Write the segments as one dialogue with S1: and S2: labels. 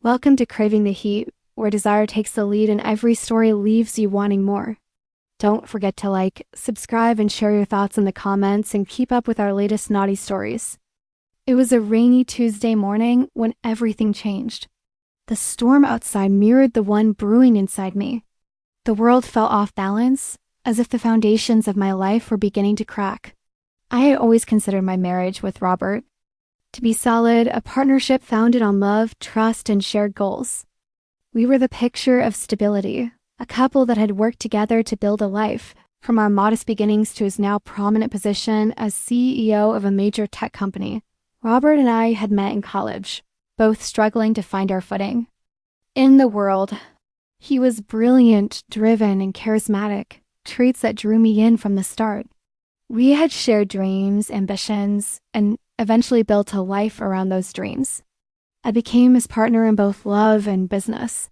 S1: Welcome to Craving the Heat, where desire takes the lead and every story leaves you wanting more. Don't forget to like, subscribe, and share your thoughts in the comments and keep up with our latest naughty stories. It was a rainy Tuesday morning when everything changed. The storm outside mirrored the one brewing inside me. The world fell off balance, as if the foundations of my life were beginning to crack. I had always considered my marriage with Robert to be solid, a partnership founded on love, trust, and shared goals. We were the picture of stability, a couple that had worked together to build a life, from our modest beginnings to his now prominent position as CEO of a major tech company. Robert and I had met in college, both struggling to find our footing in the world. He was brilliant, driven, and charismatic, traits that drew me in from the start. We had shared dreams, ambitions, and eventually built a life around those dreams. I became his partner in both love and business.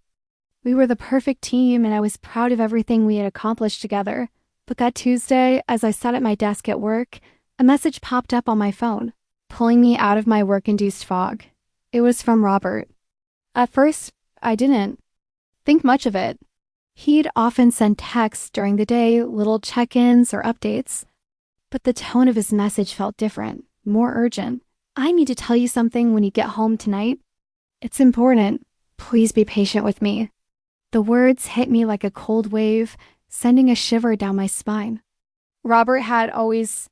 S1: We were the perfect team, and I was proud of everything we had accomplished together. But that Tuesday, as I sat at my desk at work, a message popped up on my phone, pulling me out of my work-induced fog. It was from Robert. At first, I didn't think much of it. He'd often send texts during the day, little check-ins or updates. But the tone of his message felt different, more urgent. I need to tell you something when you get home tonight. It's important. Please be patient with me. The words hit me like a cold wave, sending a shiver down my spine. Robert had always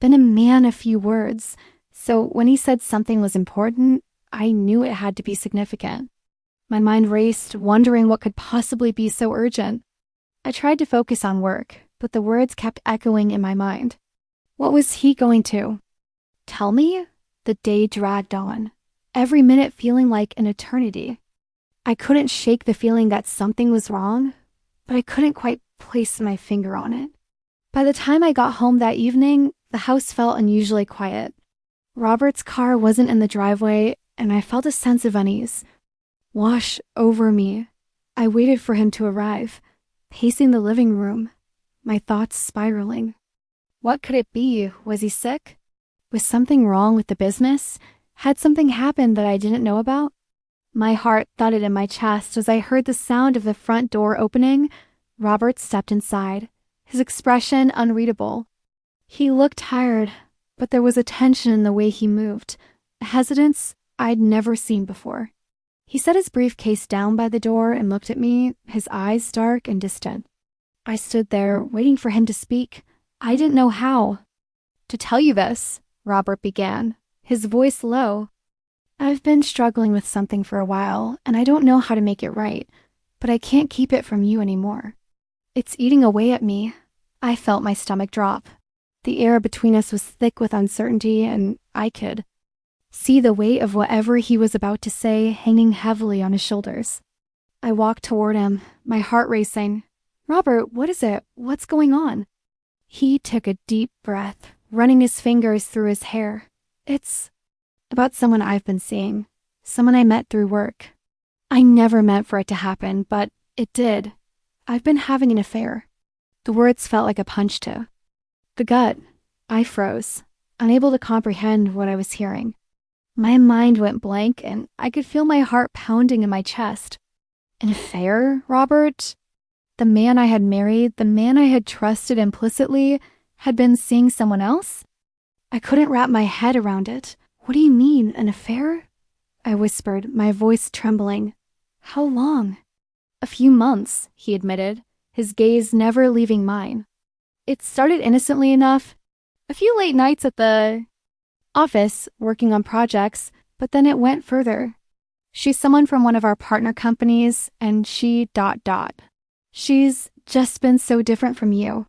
S1: been a man of few words, so when he said something was important, I knew it had to be significant. My mind raced, wondering what could possibly be so urgent. I tried to focus on work, but the words kept echoing in my mind. What was he going to tell me? The day dragged on, every minute feeling like an eternity. I couldn't shake the feeling that something was wrong, but I couldn't quite place my finger on it. By the time I got home that evening, the house felt unusually quiet. Robert's car wasn't in the driveway, and I felt a sense of unease wash over me. I waited for him to arrive, pacing the living room, my thoughts spiraling. What could it be? Was he sick? Was something wrong with the business? Had something happened that I didn't know about? My heart thudded in my chest as I heard the sound of the front door opening. Robert stepped inside, his expression unreadable. He looked tired, but there was a tension in the way he moved, a hesitance I'd never seen before. He set his briefcase down by the door and looked at me, his eyes dark and distant. I stood there, waiting for him to speak. I didn't know how to tell you this, Robert began, his voice low. I've been struggling with something for a while, and I don't know how to make it right, but I can't keep it from you anymore. It's eating away at me. I felt my stomach drop. The air between us was thick with uncertainty, and I could see the weight of whatever he was about to say hanging heavily on his shoulders. I walked toward him, my heart racing. Robert, what is it? What's going on? He took a deep breath, running his fingers through his hair. It's about someone I've been seeing, someone I met through work. I never meant for it to happen, but it did. I've been having an affair. The words felt like a punch to the gut. I froze, unable to comprehend what I was hearing. My mind went blank, and I could feel my heart pounding in my chest. An affair, Robert? The man I had married, the man I had trusted implicitly, had been seeing someone else? I couldn't wrap my head around it. What do you mean, an affair? I whispered, my voice trembling. How long? A few months, he admitted, his gaze never leaving mine. It started innocently enough. A few late nights at the office, working on projects, but then it went further. She's someone from one of our partner companies, and she ... She's just been so different from you.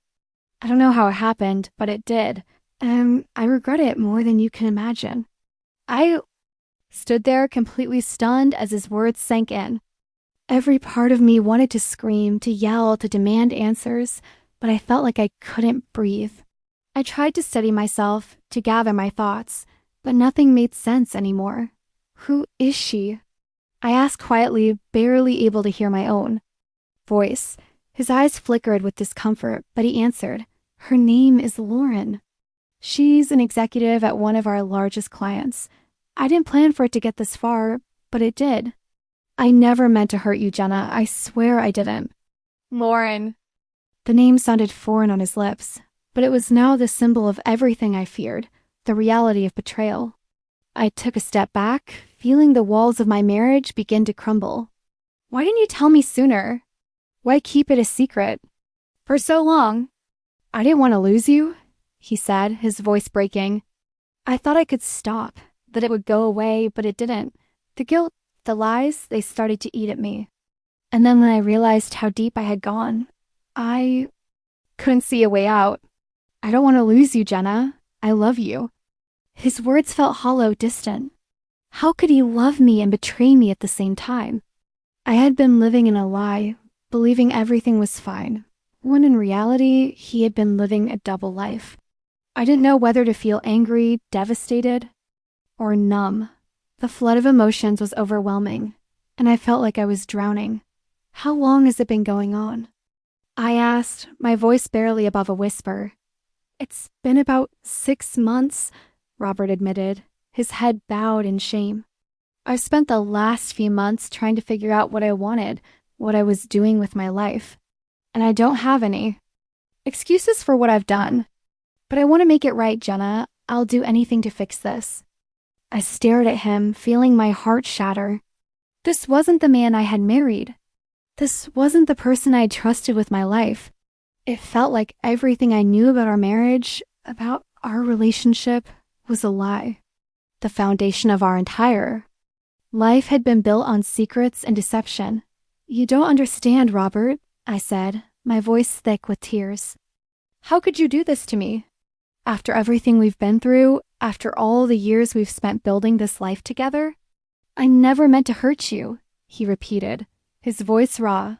S1: I don't know how it happened, but it did. And I regret it more than you can imagine. I stood there completely stunned as his words sank in. Every part of me wanted to scream, to yell, to demand answers, but I felt like I couldn't breathe. I tried to steady myself, to gather my thoughts, but nothing made sense anymore. Who is she? I asked quietly, barely able to hear my own voice. His eyes flickered with discomfort, but he answered, Her name is Lauren. She's an executive at one of our largest clients. I didn't plan for it to get this far, but it did. I never meant to hurt you, Jenna. I swear I didn't.
S2: Lauren.
S1: The name sounded foreign on his lips, but it was now the symbol of everything I feared, the reality of betrayal. I took a step back, feeling the walls of my marriage begin to crumble. Why didn't you tell me sooner? Why keep it a secret? For so long. I didn't want to lose you, he said, his voice breaking. I thought I could stop, that it would go away, but it didn't. The guilt, the lies, they started to eat at me. And then when I realized how deep I had gone, I couldn't see a way out. I don't want to lose you, Jenna. I love you. His words felt hollow, distant. How could he love me and betray me at the same time? I had been living in a lie, believing everything was fine, when in reality, he had been living a double life. I didn't know whether to feel angry, devastated, or numb. The flood of emotions was overwhelming, and I felt like I was drowning. How long has it been going on? I asked, my voice barely above a whisper. It's been about 6 months, Robert admitted, his head bowed in shame. I've spent the last few months trying to figure out what I wanted, what I was doing with my life. And I don't have any excuses for what I've done. But I want to make it right, Jenna. I'll do anything to fix this. I stared at him, feeling my heart shatter. This wasn't the man I had married. This wasn't the person I had trusted with my life. It felt like everything I knew about our marriage, about our relationship, was a lie. The foundation of our entire life had been built on secrets and deception. You don't understand, Robert, I said, my voice thick with tears. How could you do this to me? After everything we've been through, after all the years we've spent building this life together? I never meant to hurt you, he repeated, his voice raw.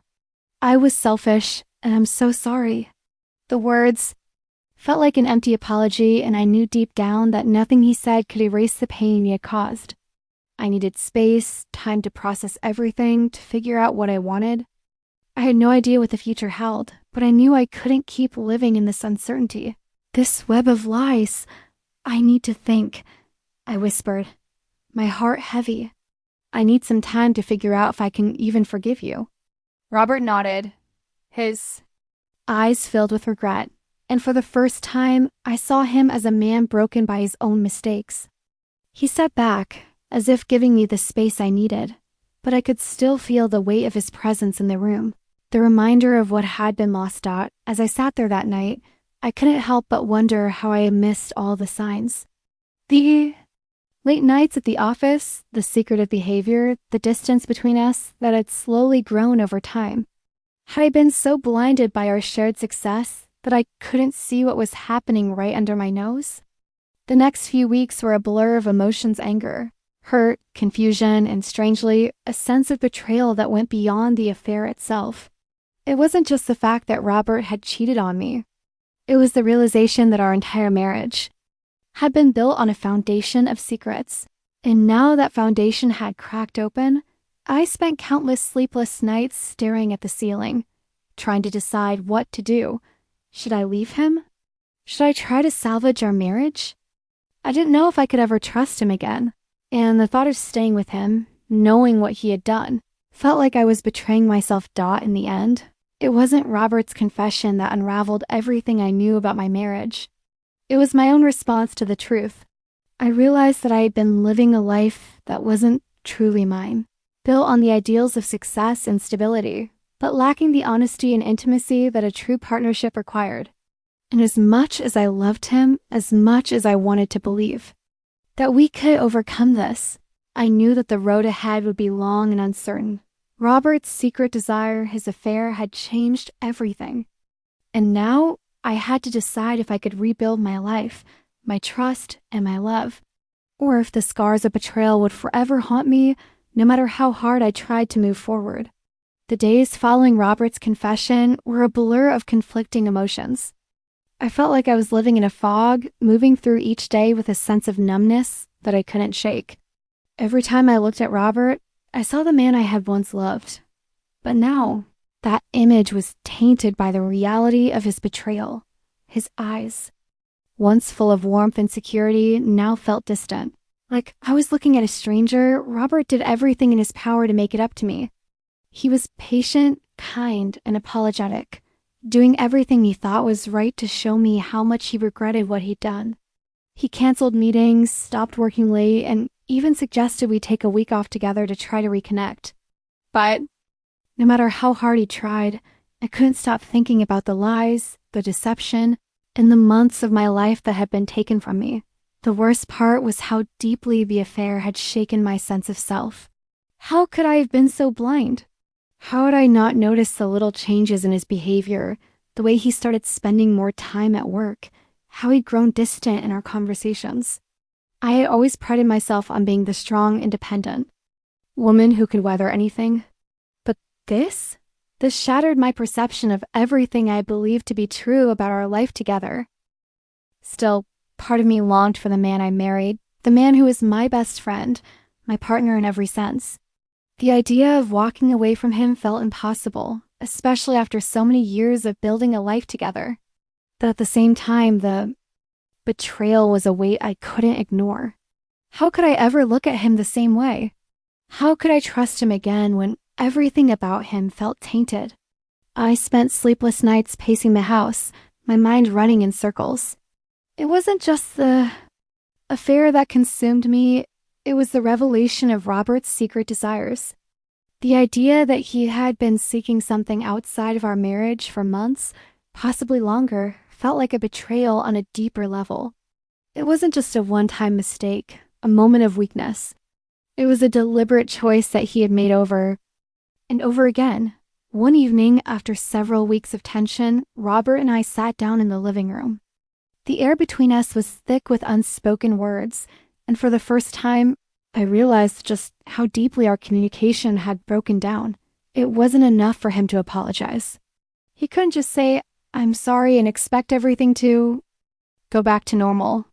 S1: I was selfish, and I'm so sorry. The words felt like an empty apology, and I knew deep down that nothing he said could erase the pain he had caused. I needed space, time to process everything, to figure out what I wanted. I had no idea what the future held, but I knew I couldn't keep living in this uncertainty. This web of lies. I need to think, I whispered, my heart heavy. I need some time to figure out if I can even forgive you.
S2: Robert nodded, his
S1: eyes filled with regret, and for the first time, I saw him as a man broken by his own mistakes. He stepped back, as if giving me the space I needed, but I could still feel the weight of his presence in the room. The reminder of what had been lost out. As I sat there that night, I couldn't help but wonder how I had missed all the signs. The late nights at the office, the secretive behavior, the distance between us that had slowly grown over time. Had I been so blinded by our shared success that I couldn't see what was happening right under my nose? The next few weeks were a blur of emotions, anger, hurt, confusion, and strangely, a sense of betrayal that went beyond the affair itself. It wasn't just the fact that Robert had cheated on me. It was the realization that our entire marriage had been built on a foundation of secrets. And now that foundation had cracked open, I spent countless sleepless nights staring at the ceiling, trying to decide what to do. Should I leave him? Should I try to salvage our marriage? I didn't know if I could ever trust him again. And the thought of staying with him, knowing what he had done, felt like I was betraying myself. In the end, it wasn't Robert's confession that unraveled everything I knew about my marriage. It was my own response to the truth. I realized that I had been living a life that wasn't truly mine, built on the ideals of success and stability, but lacking the honesty and intimacy that a true partnership required. And as much as I loved him, as much as I wanted to believe that we could overcome this, I knew that the road ahead would be long and uncertain. Robert's secret desire, his affair, had changed everything. And now I had to decide if I could rebuild my life, my trust, and my love, or if the scars of betrayal would forever haunt me, no matter how hard I tried to move forward. The days following Robert's confession were a blur of conflicting emotions. I felt like I was living in a fog, moving through each day with a sense of numbness that I couldn't shake. Every time I looked at Robert, I saw the man I had once loved. But now, that image was tainted by the reality of his betrayal. His eyes, once full of warmth and security, now felt distant. Like I was looking at a stranger, Robert did everything in his power to make it up to me. He was patient, kind, and apologetic, doing everything he thought was right to show me how much he regretted what he'd done. He canceled meetings, stopped working late, and even suggested we take a week off together to try to reconnect. But no matter how hard he tried, I couldn't stop thinking about the lies, the deception, and the months of my life that had been taken from me. The worst part was how deeply the affair had shaken my sense of self. How could I have been so blind? How had I not noticed the little changes in his behavior, the way he started spending more time at work, how he'd grown distant in our conversations? I had always prided myself on being the strong, independent woman who could weather anything. But this? This shattered my perception of everything I believed to be true about our life together. Still, part of me longed for the man I married, the man who was my best friend, my partner in every sense. The idea of walking away from him felt impossible, especially after so many years of building a life together. But at the same time, the betrayal was a weight I couldn't ignore. How could I ever look at him the same way? How could I trust him again when everything about him felt tainted? I spent sleepless nights pacing the house, my mind running in circles. It wasn't just the affair that consumed me, it was the revelation of Robert's secret desires. The idea that he had been seeking something outside of our marriage for months, possibly longer, felt like a betrayal on a deeper level. It wasn't just a one-time mistake, a moment of weakness. It was a deliberate choice that he had made over and over again. One evening, after several weeks of tension, Robert and I sat down in the living room. The air between us was thick with unspoken words, and for the first time, I realized just how deeply our communication had broken down. It wasn't enough for him to apologize. He couldn't just say, "I'm sorry," and expect everything to go back to normal.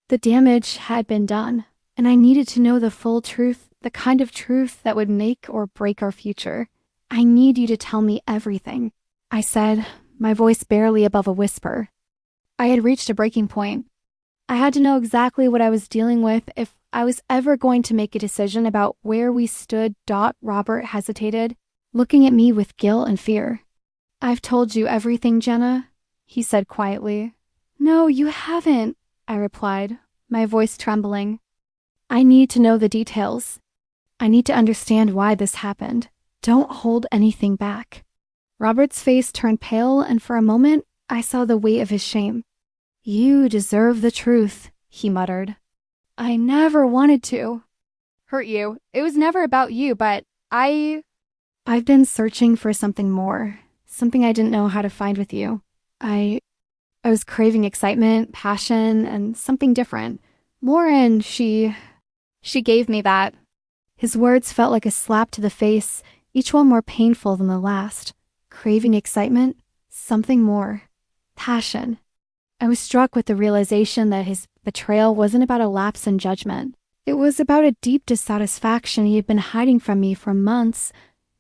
S1: The damage had been done, and I needed to know the full truth, the kind of truth that would make or break our future. "I need you to tell me everything," I said, my voice barely above a whisper. I had reached a breaking point. I had to know exactly what I was dealing with if I was ever going to make a decision about where we stood. Robert hesitated, looking at me with guilt and fear. "I've told you everything, Jenna," he said quietly. "No, you haven't," I replied, my voice trembling. "I need to know the details. I need to understand why this happened. Don't hold anything back." Robert's face turned pale, and for a moment, I saw the weight of his shame. "You deserve the truth," he muttered. "I never wanted to hurt you. It was never about you, but I've been searching for something more, something I didn't know how to find with you. I was craving excitement, passion, and something different. Lauren, she gave me that." His words felt like a slap to the face, each one more painful than the last. Craving excitement, something more, passion. I was struck with the realization that his betrayal wasn't about a lapse in judgment. It was about a deep dissatisfaction he had been hiding from me for months,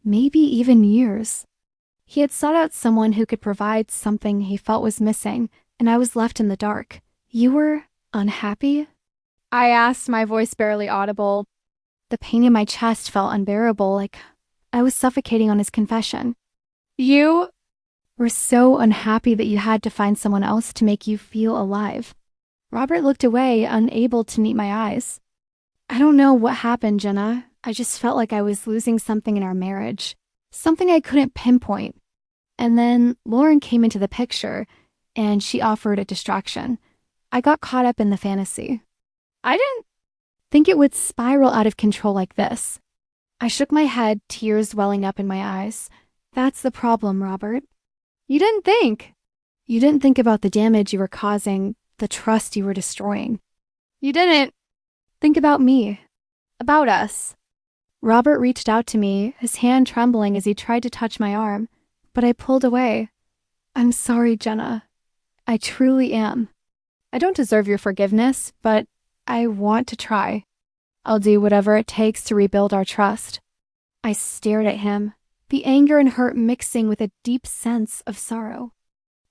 S1: maybe even years. He had sought out someone who could provide something he felt was missing, and I was left in the dark. "You were unhappy?" I asked, my voice barely audible. The pain in my chest felt unbearable, like I was suffocating on his confession. "You were so unhappy that you had to find someone else to make you feel alive." Robert looked away, unable to meet my eyes. "I don't know what happened, Jenna. I just felt like I was losing something in our marriage. Something I couldn't pinpoint. And then Lauren came into the picture, and she offered a distraction. I got caught up in the fantasy. I didn't think it would spiral out of control like this." I shook my head, tears welling up in my eyes. "That's the problem, Robert. You didn't think. You didn't think about the damage you were causing, the trust you were destroying. You didn't think about me, about us." Robert reached out to me, his hand trembling as he tried to touch my arm, but I pulled away. "I'm sorry, Jenna. I truly am. I don't deserve your forgiveness, but I want to try. I'll do whatever it takes to rebuild our trust." I stared at him, the anger and hurt mixing with a deep sense of sorrow.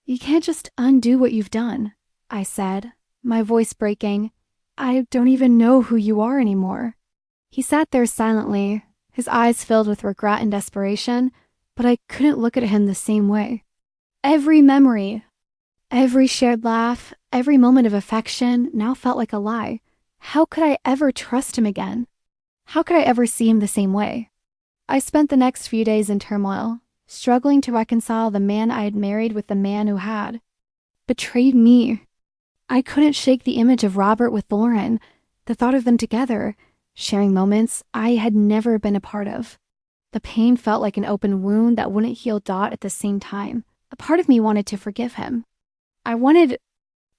S1: "You can't just undo what you've done," I said, my voice breaking. I don't even know who you are anymore." He sat there silently, his eyes filled with regret and desperation, but I couldn't look at him the same way. Every memory, every shared laugh, every moment of affection now felt like a lie. How could I ever trust him again? How could I ever see him the same way? I spent the next few days in turmoil, struggling to reconcile the man I had married with the man who had betrayed me. I couldn't shake the image of Robert with Lauren, the thought of them together, sharing moments I had never been a part of. The pain felt like an open wound that wouldn't heal Dot at the same time. A part of me wanted to forgive him. I wanted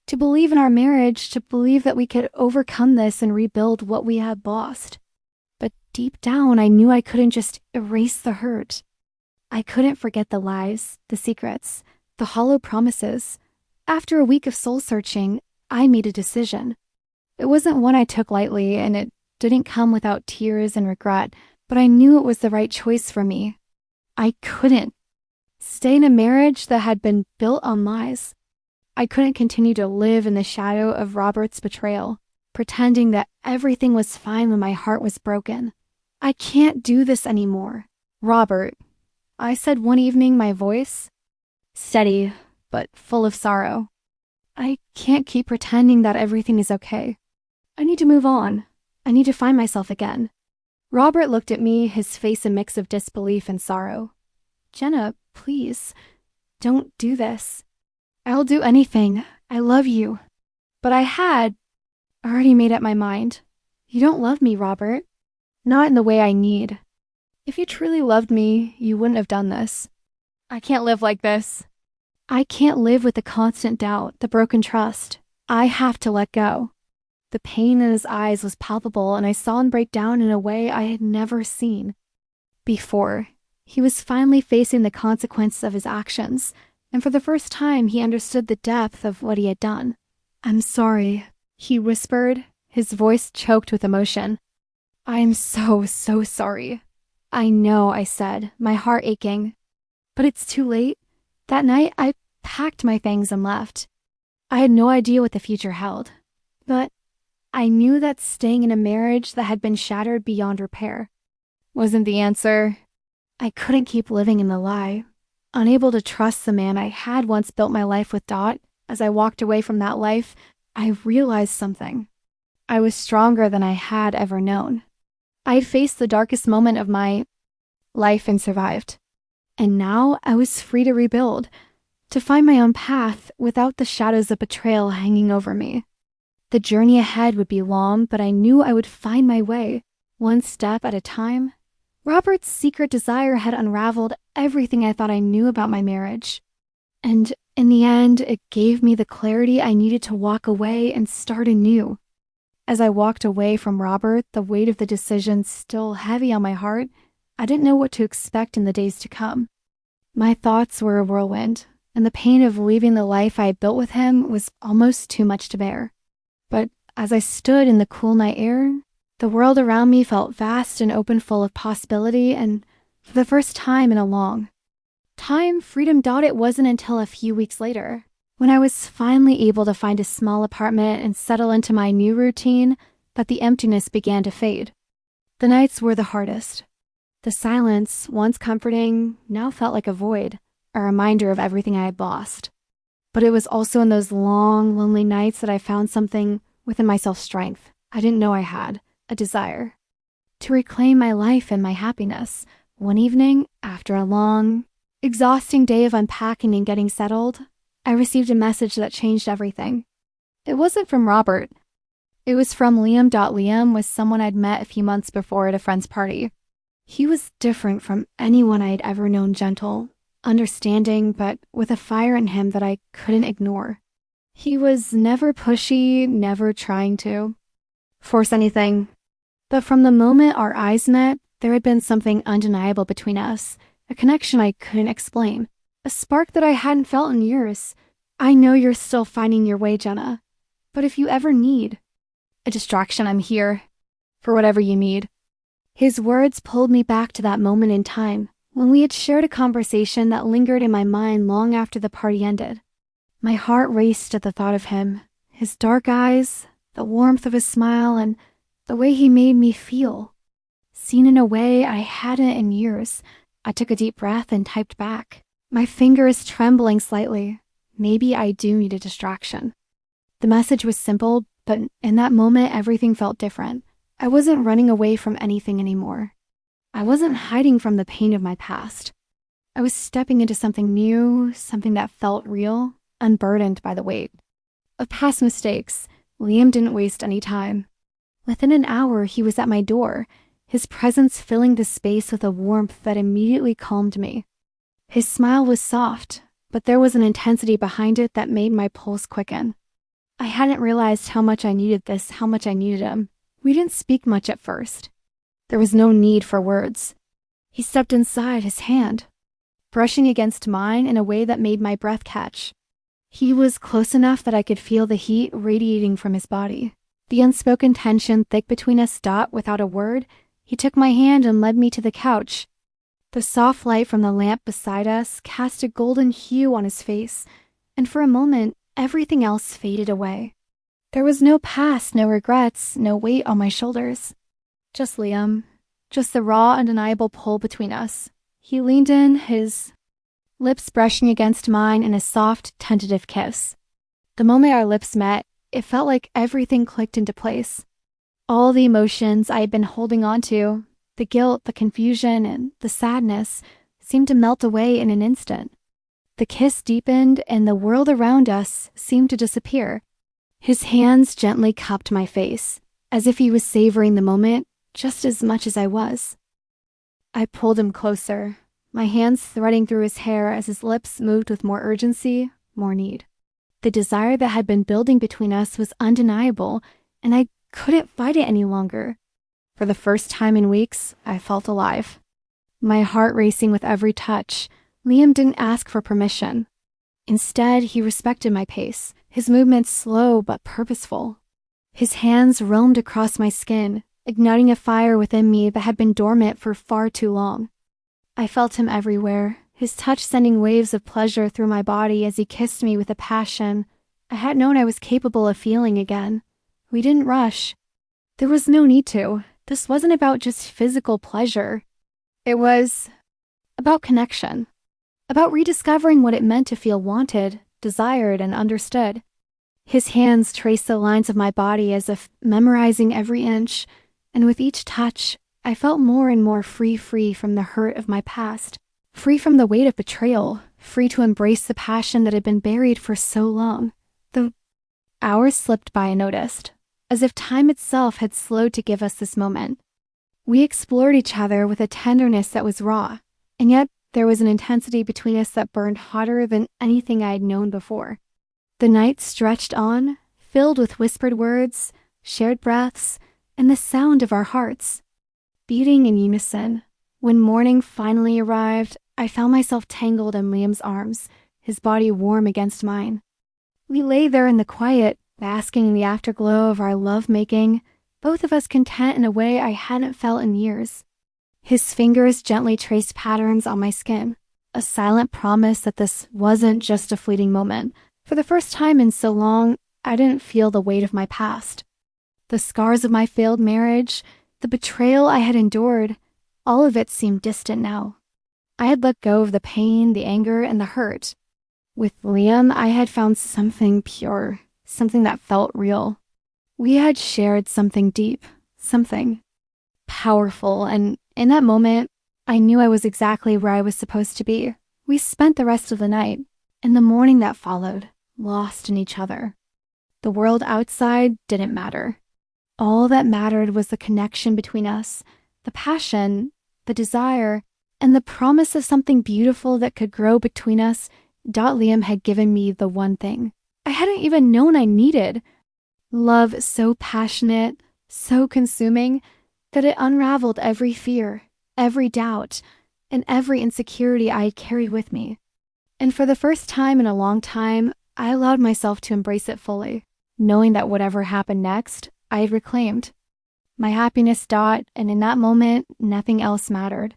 S1: to believe in our marriage, to believe that we could overcome this and rebuild what we had lost. But deep down, I knew I couldn't just erase the hurt. I couldn't forget the lies, the secrets, the hollow promises. After a week of soul-searching, I made a decision. It wasn't one I took lightly, and it didn't come without tears and regret, but I knew it was the right choice for me. I couldn't stay in a marriage that had been built on lies. I couldn't continue to live in the shadow of Robert's betrayal, pretending that everything was fine when my heart was broken. I can't do this anymore. "Robert," I said one evening, my voice steady, but full of sorrow. "I can't keep pretending that everything is okay. I need to move on. I need to find myself again." Robert looked at me, his face a mix of disbelief and sorrow. "Jenna, please, don't do this. I'll do anything. I love you." But I had already made up my mind. "You don't love me, Robert. Not in the way I need. If you truly loved me, you wouldn't have done this.
S2: I can't live like this.
S1: I can't live with the constant doubt, the broken trust. I have to let go." The pain in his eyes was palpable, and I saw him break down in a way I had never seen before. He was finally facing the consequences of his actions, and for the first time he understood the depth of what he had done. "I'm sorry," he whispered, his voice choked with emotion. "I am so sorry." "I know," I said, my heart aching. "But it's too late." That night, I packed my things and left. I had no idea what the future held, but I knew that staying in a marriage that had been shattered beyond repair wasn't the answer. I couldn't keep living in the lie. Unable to trust the man I had once built my life with Dot, as I walked away from that life, I realized something. I was stronger than I had ever known. I had faced the darkest moment of my life and survived. And now I was free to rebuild, to find my own path without the shadows of betrayal hanging over me. The journey ahead would be long, but I knew I would find my way, one step at a time. Robert's secret desire had unraveled everything I thought I knew about my marriage. And in the end, it gave me the clarity I needed to walk away and start anew. As I walked away from Robert, the weight of the decision still heavy on my heart, I didn't know what to expect in the days to come. My thoughts were a whirlwind, and the pain of leaving the life I had built with him was almost too much to bear. But as I stood in the cool night air, the world around me felt vast and open, full of possibility, and for the first time in a long time, freedom. It wasn't until a few weeks later, when I was finally able to find a small apartment and settle into my new routine, that the emptiness began to fade. The nights were the hardest. The silence, once comforting, now felt like a void, a reminder of everything I had lost. But it was also in those long, lonely nights that I found something within myself, strength I didn't know I had, a desire to reclaim my life and my happiness. One evening, after a long, exhausting day of unpacking and getting settled, I received a message that changed everything. It wasn't from Robert. It was from Liam. Liam was someone I'd met a few months before at a friend's party. He was different from anyone I had ever known, gentle, understanding, but with a fire in him that I couldn't ignore. He was never pushy, never trying to force anything. But from the moment our eyes met, there had been something undeniable between us, a connection I couldn't explain, a spark that I hadn't felt in years. "I know you're still finding your way, Jenna, but if you ever need a distraction, I'm here for whatever you need." His words pulled me back to that moment in time when we had shared a conversation that lingered in my mind long after the party ended. My heart raced at the thought of him, his dark eyes, the warmth of his smile, and the way he made me feel. Seen in a way I hadn't in years, I took a deep breath and typed back. My fingers trembling slightly. Maybe I do need a distraction. The message was simple, but in that moment, everything felt different. I wasn't running away from anything anymore. I wasn't hiding from the pain of my past. I was stepping into something new, something that felt real, unburdened by the weight of past mistakes. Liam didn't waste any time. Within an hour, he was at my door, his presence filling the space with a warmth that immediately calmed me. His smile was soft, but there was an intensity behind it that made my pulse quicken. I hadn't realized how much I needed this, how much I needed him. We didn't speak much at first. There was no need for words. He stepped inside, his hand brushing against mine in a way that made my breath catch. He was close enough that I could feel the heat radiating from his body. The unspoken tension thick between us stopped without a word. He took my hand and led me to the couch. The soft light from the lamp beside us cast a golden hue on his face, and for a moment, everything else faded away. There was no past, no regrets, no weight on my shoulders. Just Liam, just the raw, undeniable pull between us. He leaned in, his lips brushing against mine in a soft, tentative kiss. The moment our lips met, it felt like everything clicked into place. All the emotions I had been holding on to, the guilt, the confusion, and the sadness, seemed to melt away in an instant. The kiss deepened, and the world around us seemed to disappear. His hands gently cupped my face, as if he was savoring the moment just as much as I was. I pulled him closer, my hands threading through his hair as his lips moved with more urgency, more need. The desire that had been building between us was undeniable, and I couldn't fight it any longer. For the first time in weeks, I felt alive. My heart racing with every touch. Liam didn't ask for permission. Instead, he respected my pace, his movements slow but purposeful. His hands roamed across my skin, igniting a fire within me that had been dormant for far too long. I felt him everywhere, his touch sending waves of pleasure through my body as he kissed me with a passion I hadn't known I was capable of feeling again. We didn't rush. There was no need to. This wasn't about just physical pleasure. It was about connection, about rediscovering what it meant to feel wanted, desired, and understood. His hands traced the lines of my body as if memorizing every inch, and with each touch, I felt more and more free from the hurt of my past, free from the weight of betrayal, free to embrace the passion that had been buried for so long. The hours slipped by unnoticed, as if time itself had slowed to give us this moment. We explored each other with a tenderness that was raw, and yet there was an intensity between us that burned hotter than anything I had known before. The night stretched on, filled with whispered words, shared breaths, and the sound of our hearts beating in unison. When morning finally arrived, I found myself tangled in Liam's arms, his body warm against mine. We lay there in the quiet, basking in the afterglow of our love-making, both of us content in a way I hadn't felt in years. His fingers gently traced patterns on my skin, a silent promise that this wasn't just a fleeting moment. For the first time in so long, I didn't feel the weight of my past. The scars of my failed marriage, the betrayal I had endured, all of it seemed distant now. I had let go of the pain, the anger, and the hurt. With Liam, I had found something pure, something that felt real. We had shared something deep, something powerful, and in that moment, I knew I was exactly where I was supposed to be. We spent the rest of the night, and the morning that followed, lost in each other. The world outside didn't matter. All that mattered was the connection between us, the passion, the desire, and the promise of something beautiful that could grow between us. Liam had given me the one thing I hadn't even known I needed. Love so passionate, so consuming, that it unraveled every fear, every doubt, and every insecurity I had carried with me. And for the first time in a long time, I allowed myself to embrace it fully, knowing that whatever happened next, I had reclaimed. My happiness. And in that moment, nothing else mattered.